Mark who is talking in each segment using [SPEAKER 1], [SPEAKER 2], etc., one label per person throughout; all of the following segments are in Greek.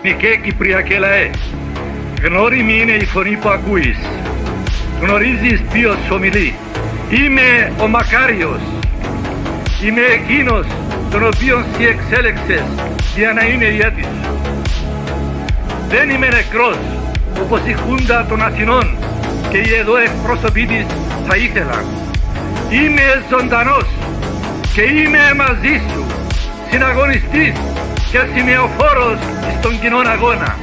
[SPEAKER 1] Μικρέ Κυπριακέ λαέ, γνώριμη είναι η φωνή που ακούεις. Γνωρίζεις ποιος ομιλεί. Είμαι ο Μακάριος. Είμαι εκείνος τον οποίον εσύ εξέλεξες για να είναι ηγέτης σου. Δεν είμαι νεκρός όπως η Χούντα των Αθηνών και οι εδώ εκπρόσωποι της θα ήθελαν. Είμαι ζωντανός και είμαι μαζί σου, συναγωνιστής και σημεοφόρος στον κοινόν αγώνα.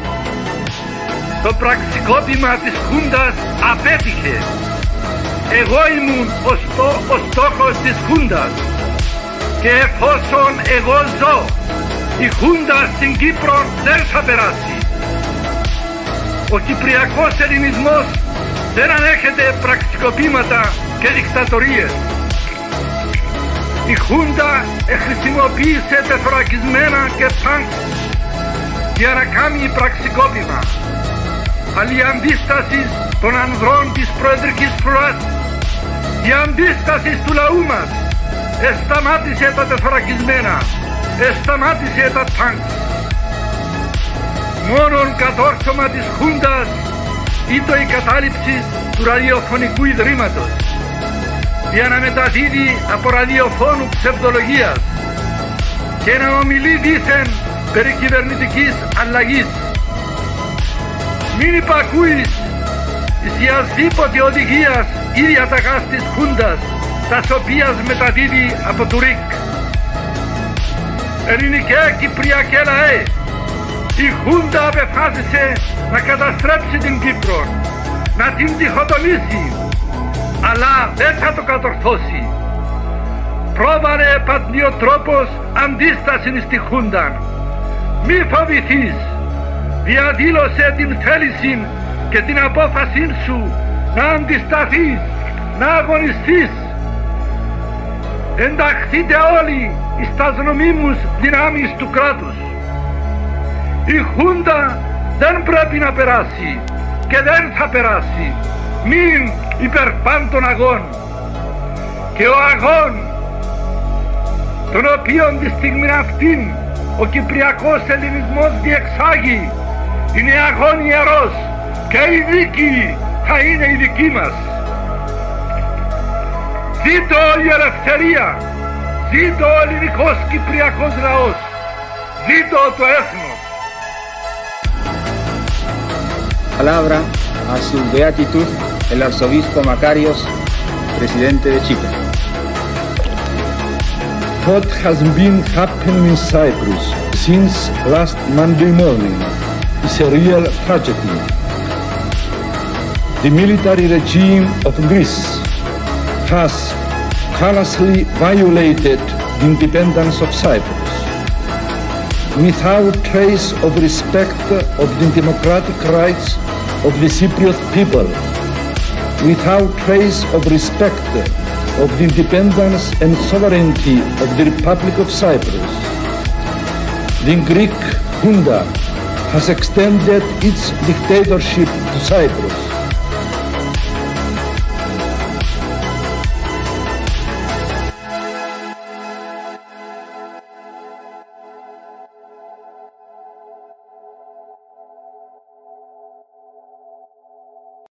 [SPEAKER 1] Το πραξικόπημα της Χούντας απέτυχε. Εγώ ήμουν ο στόχος της Χούντας και εφόσον εγώ ζω, η Χούντα στην Κύπρο δεν θα περάσει. Ο κυπριακός ελληνισμός δεν ανέχεται πραξικοπήματα και δικτατορίες. Η Χούντα χρησιμοποίησε τεθωρακισμένα και τάγκ για να κάνει πραξικόπημα. Αλλά η αντίσταση των ανδρών της προεδρικής φρουράς, η αντίσταση του λαού μας, σταμάτησε τα τεθωρακισμένα, σταμάτησε τα τάγκ. Μόνον κατόρθωμα της Χούντας ήταν η κατάληψη του ραδιοφωνικού ιδρύματος για να μεταδίδει από ραδιοφώνου ψευδολογίας και να ομιλεί δήθεν περί κυβερνητικής αλλαγής. Μην υπακούεις εις ασδήποτε οδηγίας ή διαταγάς της Χούντας, τας οποίας μεταδίδει από του ΡΙΚ. Ελληνικέ Κυπριακέ λαέ, η Χούντα απεφάσισε να καταστρέψει την Κύπρο, να την διχοτομήσει, αλλά δεν θα το κατορθώσει. Πρόβαλε παντιοτρόπος αντίσταση στη Χούντα. Μη φοβηθείς, διαδήλωσε την θέληση και την απόφαση σου να αντισταθείς, να αγωνιστείς. Ενταχθείτε όλοι στα νομίμους δυνάμεις του κράτους. Η Χούντα δεν πρέπει να περάσει και δεν θα περάσει. Μην υπερπάντων αγών. Και ο αγών τον οποίον τη στιγμή αυτήν ο Κυπριακός ελληνισμός διεξάγει είναι αγών ιερός και η δίκη θα είναι η δική μας. Ζήτω η ελευθερία, ζήτω ο ελληνικός Κυπριακός λαός, ζήτω το έθνος.
[SPEAKER 2] Palabra a su beatitud el arzobispo Makarios, presidente de Chipre.
[SPEAKER 3] What has been happening in Cyprus since last Monday morning is a real tragedy. The military regime of Greece has callously violated the independence of Cyprus, without trace of respect of the democratic rights of the Cypriot people, without trace of respect of the independence and sovereignty of the Republic of Cyprus. The Greek junta has extended its dictatorship to Cyprus.